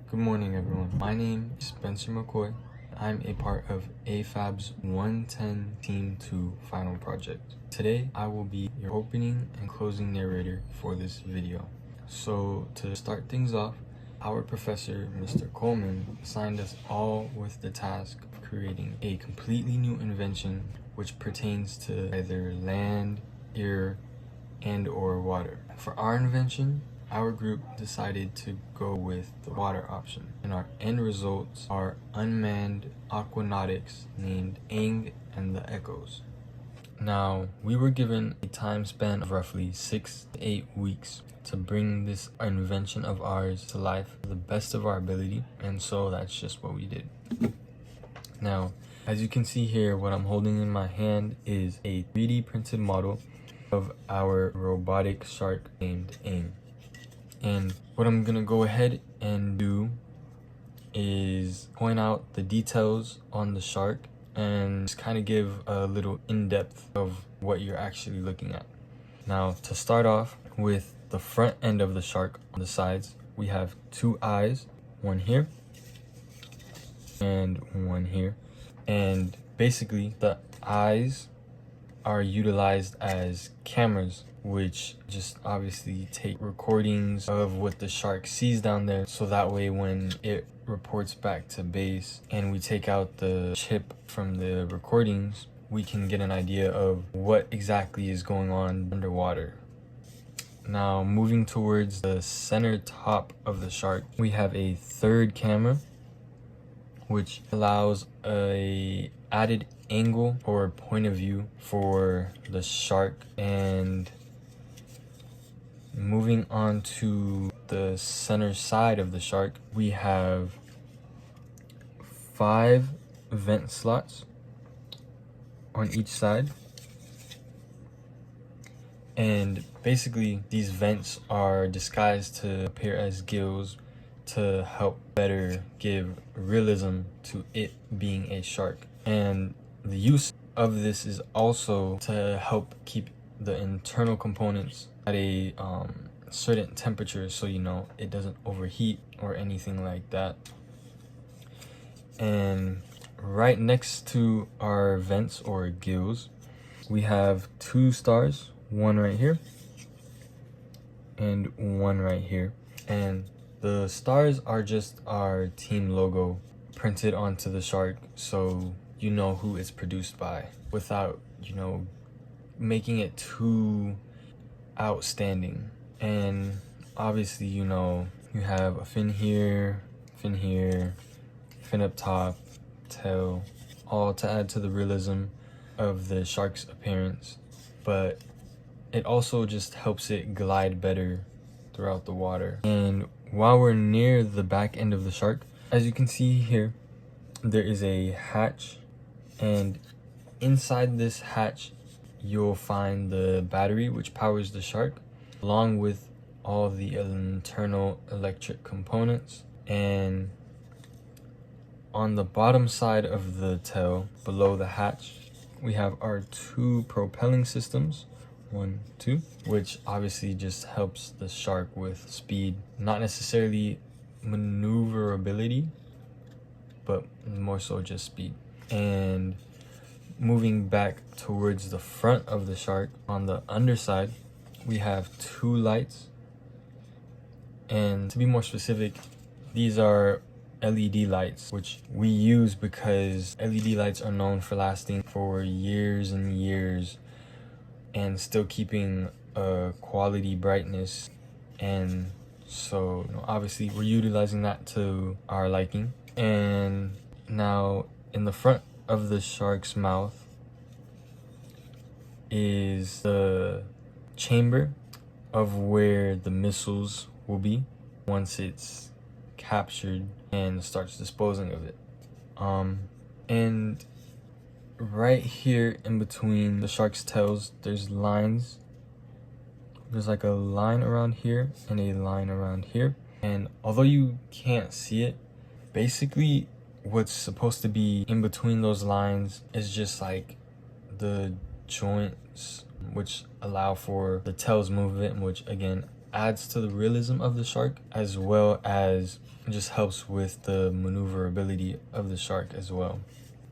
Good morning, everyone. My name is Spencer McCoy. I'm a part of Afab's 110 Team 2 final project. Today, I will be your opening and closing narrator for this video. So, to start things off, our professor, Mr. Coleman, assigned us all with the task of creating a completely new invention which pertains to either land, air, and/or water. For our invention, our group decided to go with the water option, and our end results are unmanned aquanautics named Aang and the Echoz. Now, we were given a time span of roughly 6 to 8 weeks to bring this invention of ours to life to the best of our ability, and so that's just what we did. Now, as you can see here, what I'm holding in my hand is a 3D printed model of our robotic shark named Aang. And what I'm gonna go ahead and do is point out the details on the shark and just kind of give a little in-depth of what you're actually looking at. Now, to start off with the front end of the shark on the sides, we have 2 eyes, one here and one here. And basically, the eyes are utilized as cameras, which just obviously take recordings of what the shark sees down there, so that way when it reports back to base and we take out the chip from the recordings, we can get an idea of what exactly is going on underwater. Now, moving towards the center top of the shark, we have a third camera which allows a added angle or point of view for the shark. And moving on to the center side of the shark, we have 5 vent slots on each side. And basically, these vents are disguised to appear as gills to help better give realism to it being a shark. And the use of this is also to help keep the internal components at a certain temperature, so it doesn't overheat or anything like that. And right next to our vents or gills, we have 2 stars, one right here and one right here. And the stars are just our team logo printed onto the shark, so you know who it's produced by without making it too outstanding. And obviously, you have a fin here, fin up top, tail, all to add to the realism of the shark's appearance. But it also just helps it glide better throughout the water. And while we're near the back end of the shark, as you can see here, there is a hatch, and inside this hatch you'll find the battery which powers the shark, along with all the internal electric components. And on the bottom side of the tail, below the hatch, we have our 2 propelling systems, 1, 2, which obviously just helps the shark with speed, not necessarily maneuverability, but more so just speed. And moving back towards the front of the shark, on the underside, we have 2 lights. And to be more specific, these are LED lights, which we use because LED lights are known for lasting for years and years and still keeping a quality brightness. And so obviously we're utilizing that to our liking. And now in the front of the shark's mouth is the chamber of where the missiles will be once it's captured and starts disposing of it. And right here in between the shark's tails, there's lines. There's like a line around here and a line around here. And although you can't see it, basically what's supposed to be in between those lines is just like the joints which allow for the tail's movement, which again adds to the realism of the shark, as well as just helps with the maneuverability of the shark as well.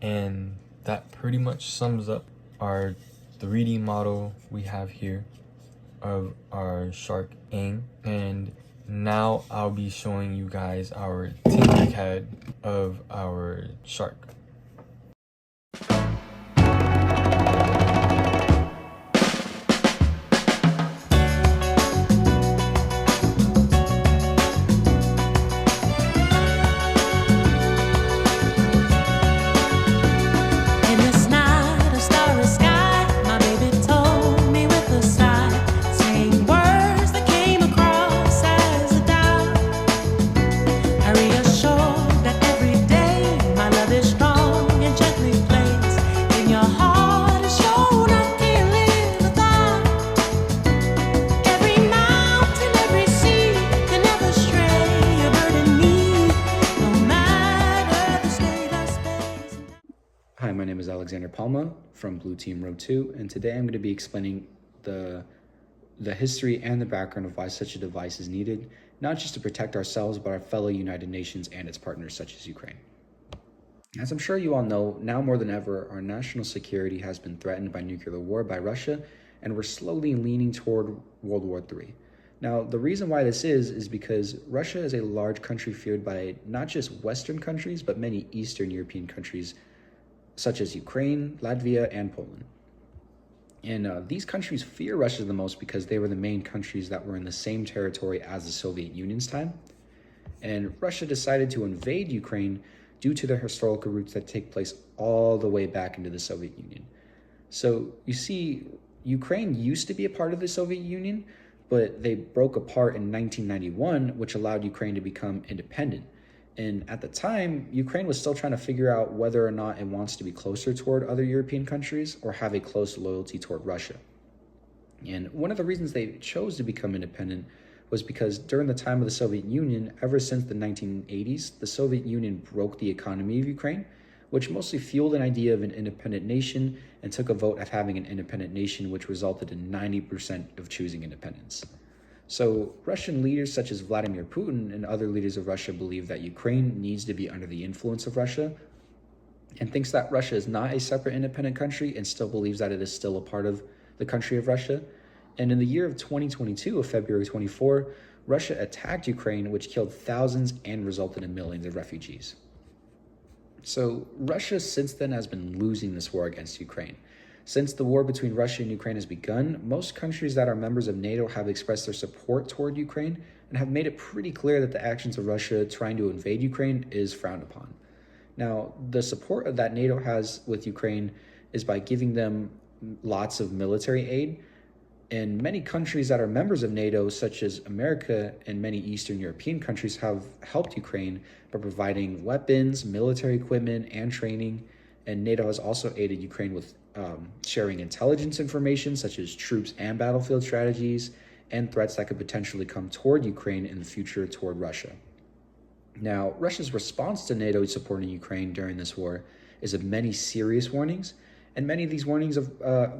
And that pretty much sums up our 3D model we have here of our shark Aang. And now I'll be showing you guys our Tinkercad of our shark. Hi, my name is Alexander Palma from Blue Team Row 2, and today I'm going to be explaining the history and the background of why such a device is needed, not just to protect ourselves, but our fellow United Nations and its partners such as Ukraine. As I'm sure you all know, now more than ever, our national security has been threatened by nuclear war by Russia, and we're slowly leaning toward World War III. Now, the reason why this is because Russia is a large country feared by not just Western countries, but many Eastern European countries, such as Ukraine, Latvia, and Poland. And these countries fear Russia the most because they were the main countries that were in the same territory as the Soviet Union's time. And Russia decided to invade Ukraine due to their historical roots that take place all the way back into the Soviet Union. So you see, Ukraine used to be a part of the Soviet Union, but they broke apart in 1991, which allowed Ukraine to become independent. And at the time, Ukraine was still trying to figure out whether or not it wants to be closer toward other European countries or have a close loyalty toward Russia. And one of the reasons they chose to become independent was because during the time of the Soviet Union, ever since the 1980s, the Soviet Union broke the economy of Ukraine, which mostly fueled an idea of an independent nation and took a vote of having an independent nation, which resulted in 90% of choosing independence. So Russian leaders such as Vladimir Putin and other leaders of Russia believe that Ukraine needs to be under the influence of Russia and thinks that Russia is not a separate independent country and still believes that it is still a part of the country of Russia. And in the year of 2022, of February 24, Russia attacked Ukraine, which killed thousands and resulted in millions of refugees. So Russia since then has been losing this war against Ukraine. Since the war between Russia and Ukraine has begun, most countries that are members of NATO have expressed their support toward Ukraine and have made it pretty clear that the actions of Russia trying to invade Ukraine is frowned upon. Now, the support that NATO has with Ukraine is by giving them lots of military aid, and many countries that are members of NATO, such as America and many Eastern European countries, have helped Ukraine by providing weapons, military equipment, and training. And NATO has also aided Ukraine with sharing intelligence information such as troops and battlefield strategies and threats that could potentially come toward Ukraine in the future toward Russia. Now, Russia's response to NATO supporting Ukraine during this war is of many serious warnings, and many of these warnings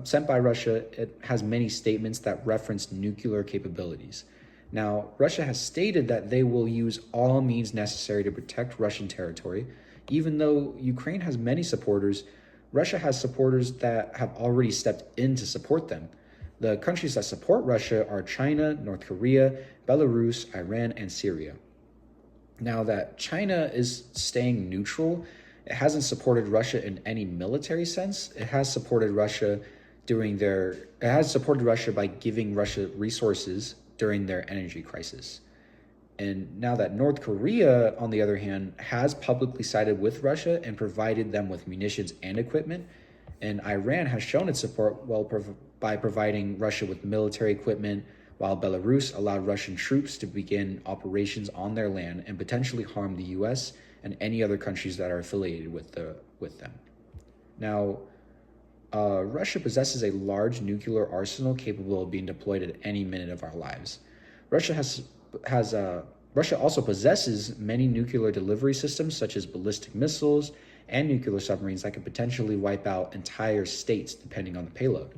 sent by Russia, it has many statements that reference nuclear capabilities. Now, Russia has stated that they will use all means necessary to protect Russian territory. Even though Ukraine has many supporters, Russia has supporters that have already stepped in to support them. The countries that support Russia are China, North Korea, Belarus, Iran, and Syria. Now that China is staying neutral, it hasn't supported Russia in any military sense. It has supported Russia by giving Russia resources during their energy crisis. And now that North Korea, on the other hand, has publicly sided with Russia and provided them with munitions and equipment, and Iran has shown its support by providing Russia with military equipment, while Belarus allowed Russian troops to begin operations on their land and potentially harm the US and any other countries that are affiliated with them. Now, Russia possesses a large nuclear arsenal capable of being deployed at any minute of our lives. Russia also possesses many nuclear delivery systems such as ballistic missiles and nuclear submarines that could potentially wipe out entire states depending on the payload.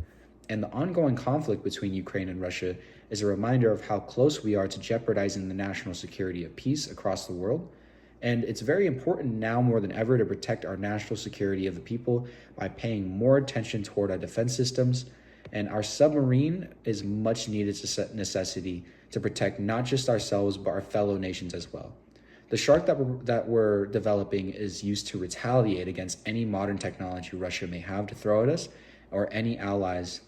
And the ongoing conflict between Ukraine and Russia is a reminder of how close we are to jeopardizing the national security of peace across the world. And it's very important now more than ever to protect our national security of the people by paying more attention toward our defense systems. And our submarine is much needed necessity to protect not just ourselves, but our fellow nations as well. The shark that we're developing is used to retaliate against any modern technology Russia may have to throw at us, or any allies,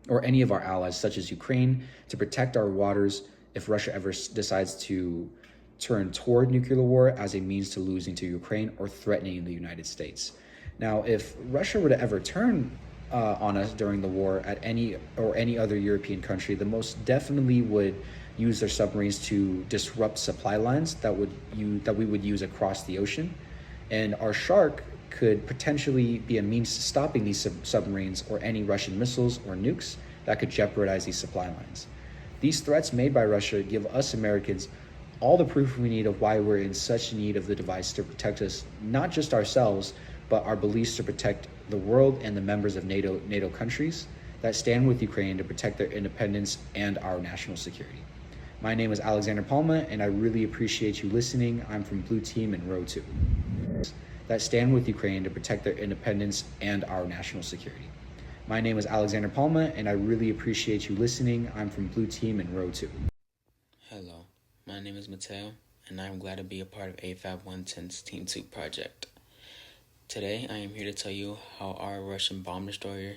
or any of our allies, such as Ukraine, to protect our waters if Russia ever decides to turn toward nuclear war as a means to losing to Ukraine or threatening the United States. Now, if Russia were to ever turn on us during the war at any other European country, the most definitely would use their submarines to disrupt supply lines that we would use across the ocean, and our shark could potentially be a means to stopping these submarines or any Russian missiles or nukes that could jeopardize these supply lines. These threats made by Russia give us Americans all the proof we need of why we're in such need of the device to protect us, not just ourselves, but our beliefs to protect the world and the members of NATO countries that stand with Ukraine to protect their independence and our national security. My name is Alexander Palma, and I really appreciate you listening. I'm from Blue Team in Row 2. That stand with Ukraine to protect their independence and our national security. My name is Alexander Palma, and I really appreciate you listening. I'm from Blue Team in Row 2. Hello, my name is Mateo, and I am glad to be a part of Afab 110's Team 2 project. Today, I am here to tell you how our Russian bomb destroyer,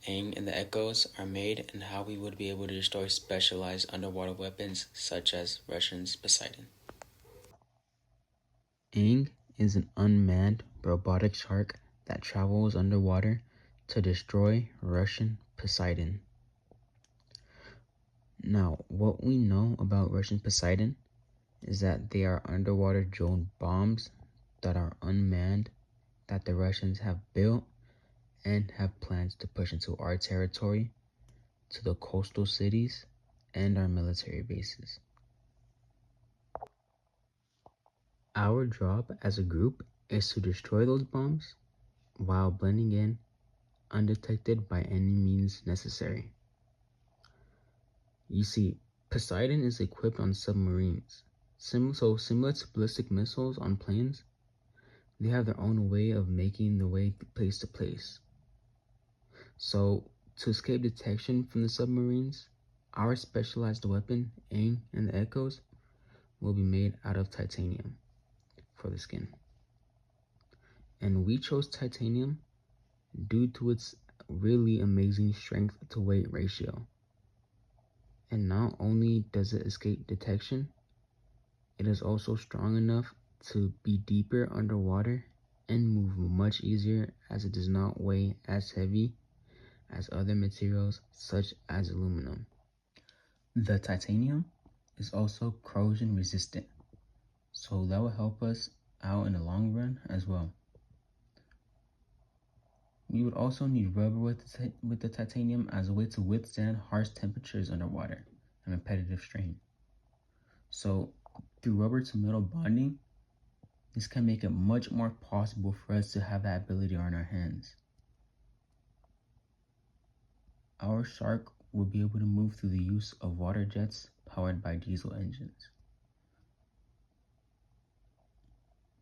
Aang and the Echoz, are made and how we would be able to destroy specialized underwater weapons such as Russian's Poseidon. Aang is an unmanned robotic shark that travels underwater to destroy Russian Poseidon. Now, what we know about Russian Poseidon is that they are underwater drone bombs that are unmanned that the Russians have built and have plans to push into our territory, to the coastal cities, and our military bases. Our job as a group is to destroy those bombs while blending in undetected by any means necessary. You see, Poseidon is equipped on submarines. So similar to ballistic missiles on planes, they have their own way of making the way place to place. So to escape detection from the submarines, our specialized weapon, Aang and the Echoz, will be made out of titanium for the skin. And we chose titanium due to its really amazing strength to weight ratio. And not only does it escape detection, it is also strong enough to be deeper underwater and move much easier, as it does not weigh as heavy as other materials such as aluminum. The titanium is also corrosion resistant, so that will help us out in the long run as well. We would also need rubber with the titanium as a way to withstand harsh temperatures underwater and repetitive strain. So through rubber to metal bonding, this can make it much more possible for us to have that ability on our hands. Our shark will be able to move through the use of water jets powered by diesel engines.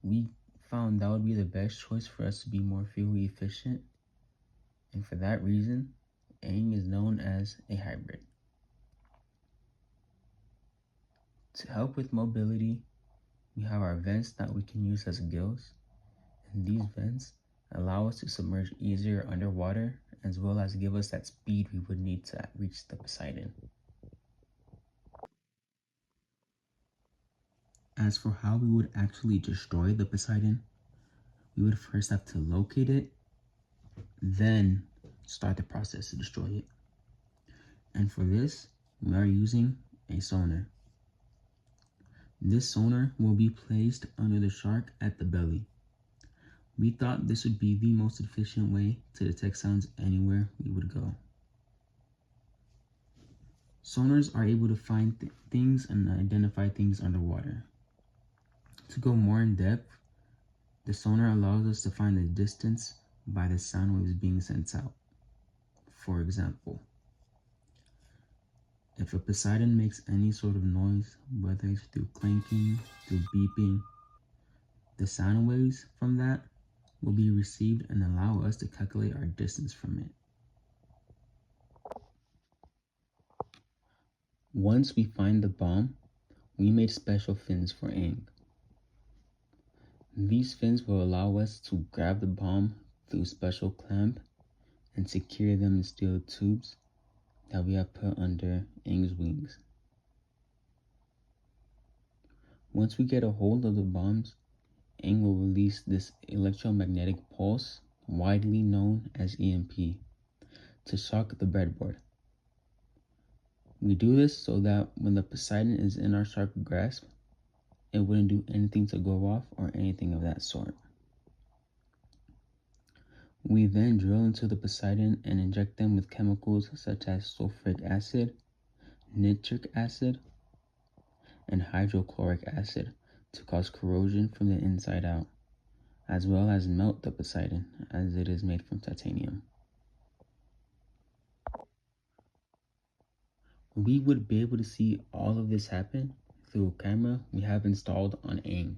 We found that would be the best choice for us to be more fuel efficient, and for that reason, Aang is known as a hybrid. To help with mobility, we have our vents that we can use as gills, and these vents allow us to submerge easier underwater, as well as give us that speed we would need to reach the Poseidon. As for how we would actually destroy the Poseidon, we would first have to locate it, then start the process to destroy it. And for this, we are using a sonar. This sonar will be placed under the shark at the belly. We thought this would be the most efficient way to detect sounds anywhere we would go. Sonars are able to find things and identify things underwater. To go more in depth, the sonar allows us to find the distance by the sound waves being sent out. For example, If a Poseidon makes any sort of noise, whether it's through clanking, through beeping, the sound waves from that will be received and allow us to calculate our distance from it. Once we find the bomb, we made special fins for Aang. These fins will allow us to grab the bomb through special clamp and secure them in steel tubes that we have put under Aang's wings. Once we get a hold of the bombs, Aang will release this electromagnetic pulse, widely known as EMP, to shock the breadboard. We do this so that when the Poseidon is in our shark grasp, it wouldn't do anything to go off or anything of that sort. We then drill into the Poseidon and inject them with chemicals such as sulfuric acid, nitric acid, and hydrochloric acid to cause corrosion from the inside out, as well as melt the Poseidon as it is made from titanium. We would be able to see all of this happen through a camera we have installed on Aang.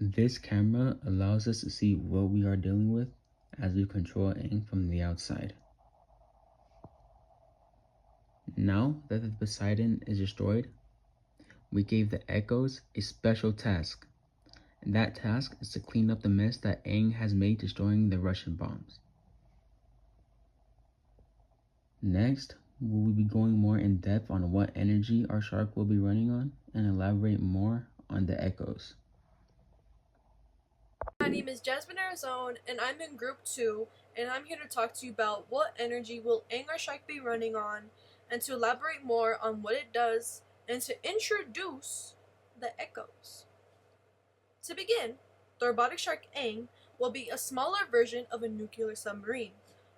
This camera allows us to see what we are dealing with as we control Aang from the outside. Now that the Poseidon is destroyed, we gave the Echoz a special task. And that task is to clean up the mess that Aang has made destroying the Russian bombs. Next, we will be going more in depth on what energy our shark will be running on and elaborate more on the Echoz. My name is Jasmine Arizona, and I'm in Group 2, and I'm here to talk to you about what energy will Aang our shark be running on, and to elaborate more on what it does, and to introduce the Echoz. To begin, the robotic shark Aang will be a smaller version of a nuclear submarine.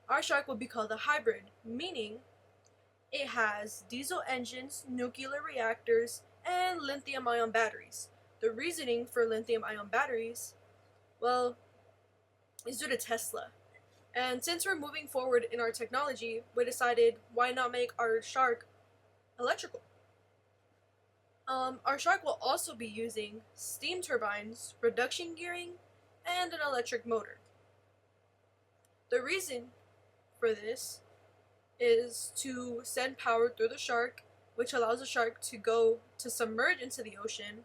Our shark will be called a hybrid, meaning it has diesel engines, nuclear reactors, and lithium-ion batteries. The reasoning for lithium-ion batteries, well, is due to Tesla. And since we're moving forward in our technology, we decided why not make our shark electrical. Our shark will also be using steam turbines, reduction gearing, and an electric motor. The reason for this is to send power through the shark, which allows the shark to submerge into the ocean,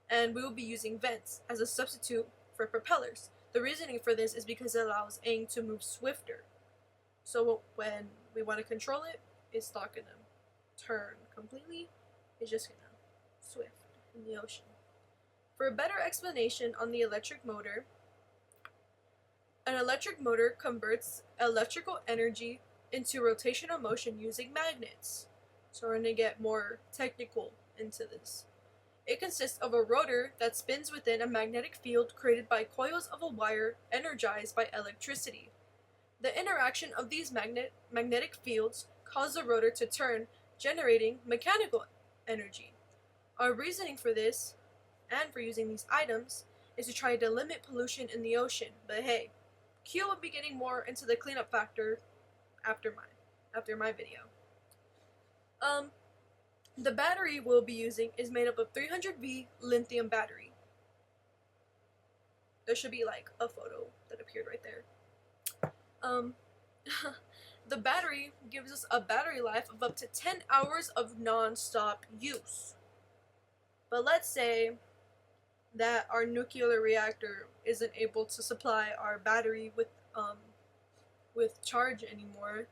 and we will be using vents as a substitute for propellers. The reasoning for this is because it allows Aang to move swifter. So when we want to control it, it's not going to turn completely, it's just going to swift in the ocean. For a better explanation on the electric motor, an electric motor converts electrical energy into rotational motion using magnets. So we're going to get more technical into this. It consists of a rotor that spins within a magnetic field created by coils of a wire energized by electricity. The interaction of these magnetic fields cause the rotor to turn, generating mechanical energy. Our reasoning for this, and for using these items, is to try to limit pollution in the ocean. But hey, Q will be getting more into the cleanup factor after my video. The battery we'll be using is made up of 300V lithium battery. There should be like a photo that appeared right there. The battery gives us a battery life of up to 10 hours of non-stop use. But let's say that our nuclear reactor isn't able to supply our battery with charge anymore.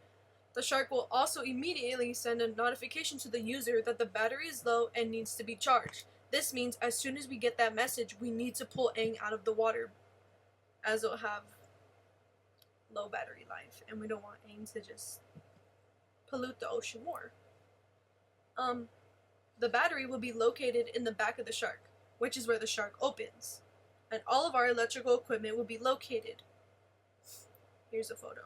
The shark will also immediately send a notification to the user that the battery is low and needs to be charged. This means as soon as we get that message, we need to pull Aang out of the water, as it'll have low battery life, and we don't want Aang to just pollute the ocean more. The battery will be located in the back of the shark, which is where the shark opens, and all of our electrical equipment will be located. Here's a photo.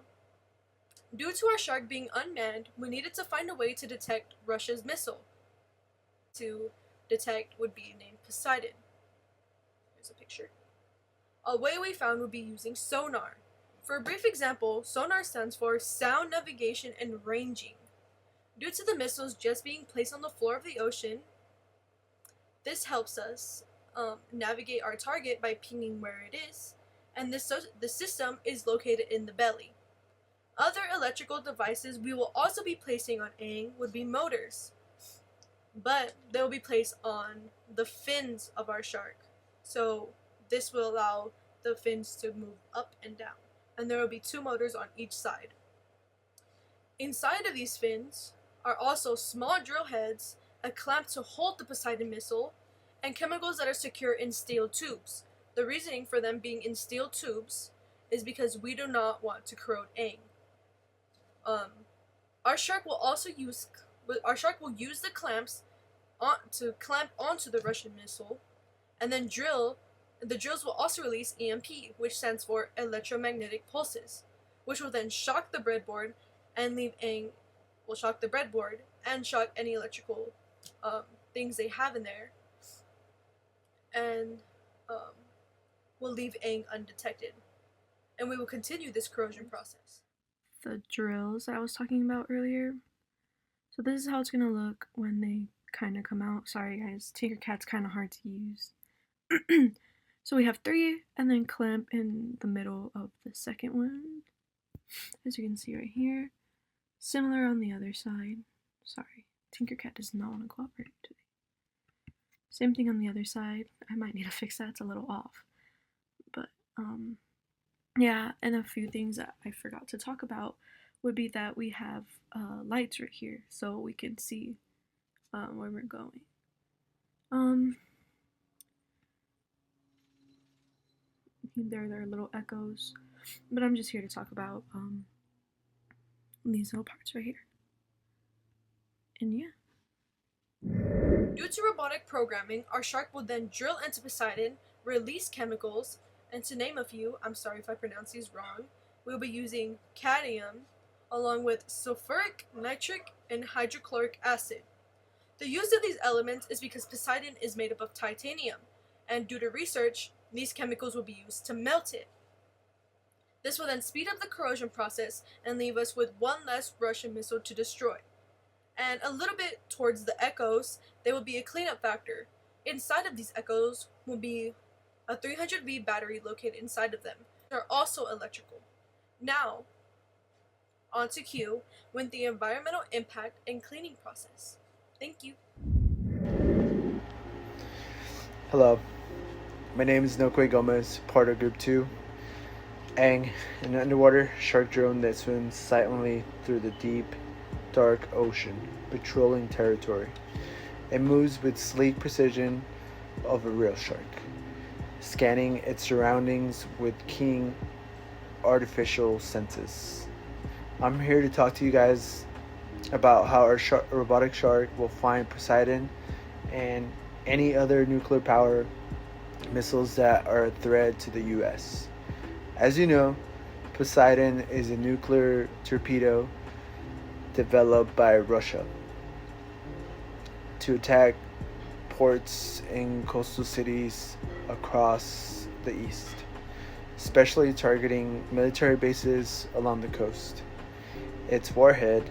Due to our shark being unmanned, we needed to find a way to detect Russia's missile. To detect would be named Poseidon. Here's a picture. A way we found would be using sonar. For a brief example, sonar stands for sound navigation and ranging. Due to the missiles just being placed on the floor of the ocean, this helps us navigate our target by pinging where it is, and the system is located in the belly. Other electrical devices we will also be placing on Aang would be motors, but they will be placed on the fins of our shark. So this will allow the fins to move up and down, and there will be 2 motors on each side. Inside of these fins are also small drill heads, a clamp to hold the Poseidon missile, and chemicals that are secure in steel tubes. The reasoning for them being in steel tubes is because we do not want to corrode Aang. Our shark will use the clamps to clamp onto the Russian missile, and then the drills will also release EMP, which stands for electromagnetic pulses, which will then shock the breadboard and shock the breadboard and shock any electrical things they have in there, and will leave Aang undetected. And we will continue this corrosion process. The drills that I was talking about earlier. So this is how it's gonna look when they kind of come out. Sorry guys, Tinkercad's kind of hard to use. So we have 3 and then clamp in the middle of the second one, as you can see right here. Similar on the other side. Sorry, Tinkercad does not want to cooperate today. Same thing on the other side. I might need to fix that, it's a little off. But yeah, and a few things that I forgot to talk about would be that we have lights right here so we can see where we're going. There are little echoes, but I'm just here to talk about these little parts right here. And yeah. Due to robotic programming, our shark will then drill into Poseidon, release chemicals, and to name a few, I'm sorry if I pronounce these wrong, we'll be using cadmium along with sulfuric, nitric, and hydrochloric acid. The use of these elements is because Poseidon is made up of titanium, and due to research, these chemicals will be used to melt it. This will then speed up the corrosion process and leave us with 1 less Russian missile to destroy. And a little bit towards the Echoz, there will be a cleanup factor. Inside of these Echoz will be a 300V battery located inside of them. They're also electrical. Now, on to Q with the environmental impact and cleaning process. Thank you. Hello, my name is Nokwe Gomez, part of Group 2. Aang, an underwater shark drone that swims silently through the deep, dark ocean, patrolling territory. It moves with sleek precision of a real shark, scanning its surroundings with keen artificial senses. I'm here to talk to you guys about how our robotic shark will find Poseidon and any other nuclear power missiles that are a threat to the US. As you know, Poseidon is a nuclear torpedo developed by Russia to attack ports in coastal cities across the east, especially targeting military bases along the coast. Its warhead,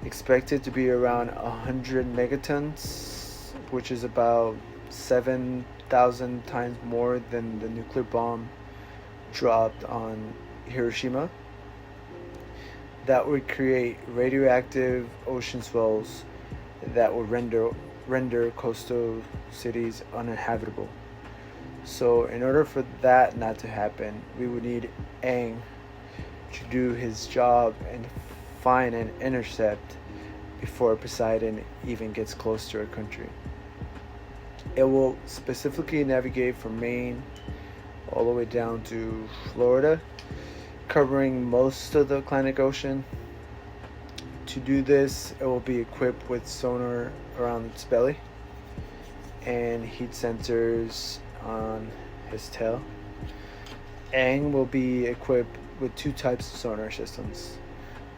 expected to be around 100 megatons, which is about 7,000 times more than the nuclear bomb dropped on Hiroshima, that would create radioactive ocean swells that would render coastal cities uninhabitable. So in order for that not to happen, we would need Aang to do his job and find and intercept before Poseidon even gets close to our country. It will specifically navigate from Maine all the way down to Florida, covering most of the Atlantic Ocean. To do this, it will be equipped with sonar around its belly and heat sensors on his tail. Aang will be equipped with 2 types of sonar systems.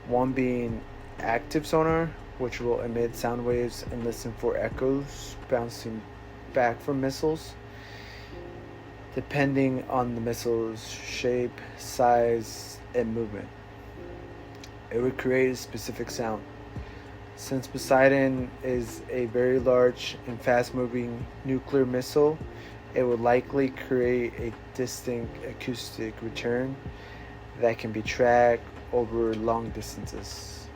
One being active sonar, which will emit sound waves and listen for echoes bouncing back from missiles, depending on the missile's shape, size, and movement. It would create a specific sound. Since Poseidon is a very large and fast-moving nuclear missile, it would likely create a distinct acoustic return that can be tracked over long distances.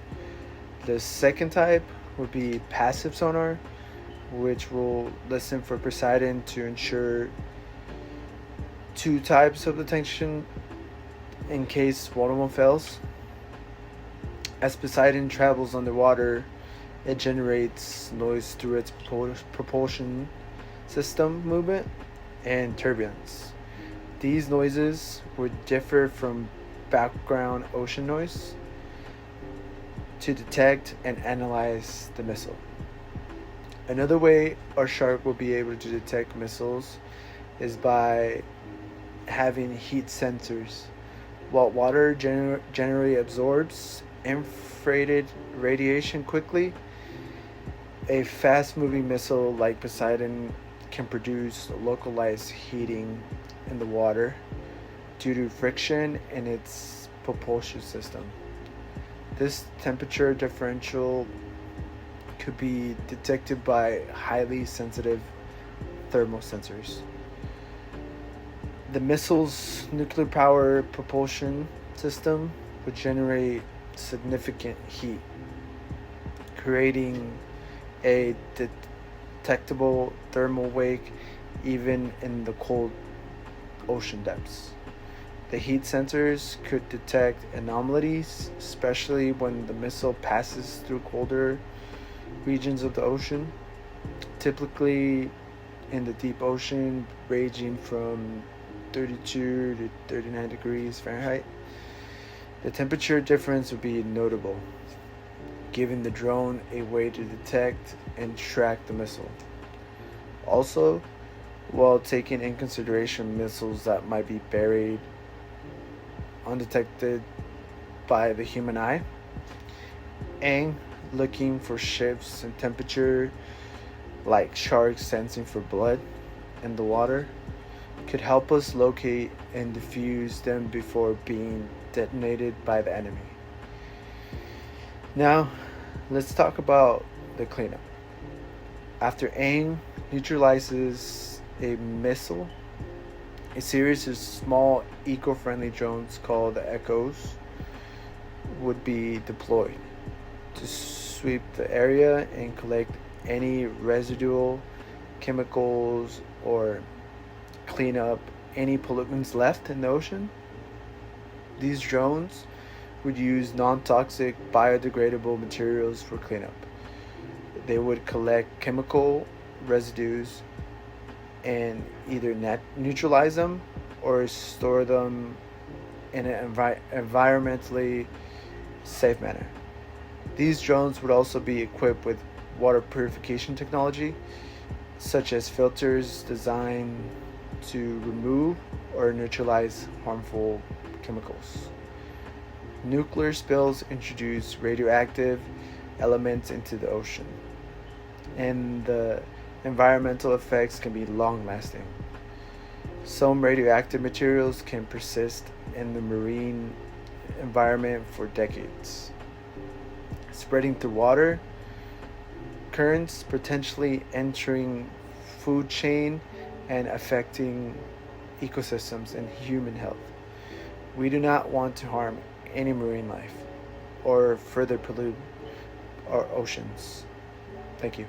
The second type would be passive sonar, which will listen for Poseidon to ensure two types of detection in case one of them fails. As Poseidon travels underwater, it generates noise through its propulsion system movement and turbulence. These noises would differ from background ocean noise to detect and analyze the missile. Another way our shark will be able to detect missiles is by having heat sensors. While water generally absorbs infrared radiation quickly, a fast-moving missile like Poseidon can produce localized heating in the water due to friction in its propulsion system. This temperature differential could be detected by highly sensitive thermal sensors. The missile's nuclear power propulsion system would generate significant heat, creating a detectable thermal wake even in the cold ocean depths. The heat sensors could detect anomalies, especially when the missile passes through colder regions of the ocean, typically in the deep ocean, ranging from 32 to 39 degrees Fahrenheit. The temperature difference would be notable, giving the drone a way to detect and track the missile. Also, while taking in consideration missiles that might be buried undetected by the human eye, Aang, looking for shifts in temperature like sharks sensing for blood in the water, could help us locate and defuse them before being detonated by the enemy. Now, let's talk about the cleanup. After Aang neutralizes a missile, a series of small eco-friendly drones called the Echoz would be deployed to sweep the area and collect any residual chemicals or clean up any pollutants left in the ocean. These drones would use non-toxic biodegradable materials for cleanup. They would collect chemical residues and either neutralize them or store them in an environmentally safe manner. These drones would also be equipped with water purification technology, such as filters designed to remove or neutralize harmful chemicals. Nuclear spills introduce radioactive elements into the ocean, and the environmental effects can be long-lasting. Some radioactive materials can persist in the marine environment for decades, spreading through water currents, potentially entering food chain and affecting ecosystems and human health. We do not want to harm any marine life or further pollute our oceans. Thank you.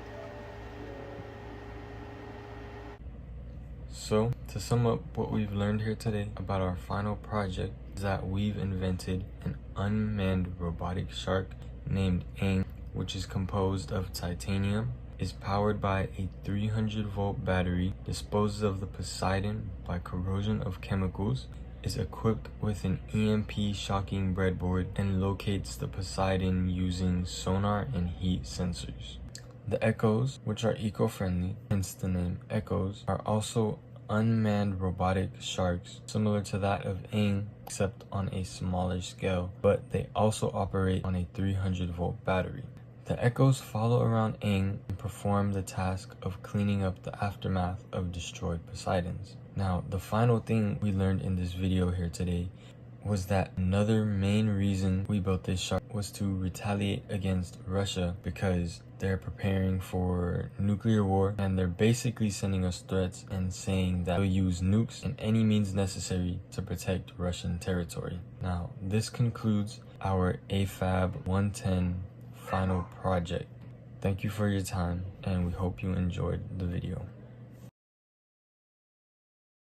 So, to sum up what we've learned here today about our final project is that we've invented an unmanned robotic shark named Aang, which is composed of titanium, is powered by a 300-volt battery, disposes of the Poseidon by corrosion of chemicals, is equipped with an EMP shocking breadboard, and locates the Poseidon using sonar and heat sensors. The Echoz, which are eco-friendly, hence the name Echoz, are also unmanned robotic sharks similar to that of Aang, except on a smaller scale, but they also operate on a 300-volt battery. The Echoz follow around Aang and perform the task of cleaning up the aftermath of destroyed Poseidons. Now, the final thing we learned in this video here today was that another main reason we built this shark was to retaliate against Russia because they're preparing for nuclear war, and they're basically sending us threats and saying that they'll use nukes and any means necessary to protect Russian territory. Now, this concludes our Afab 110 final project. Thank you for your time, and we hope you enjoyed the video.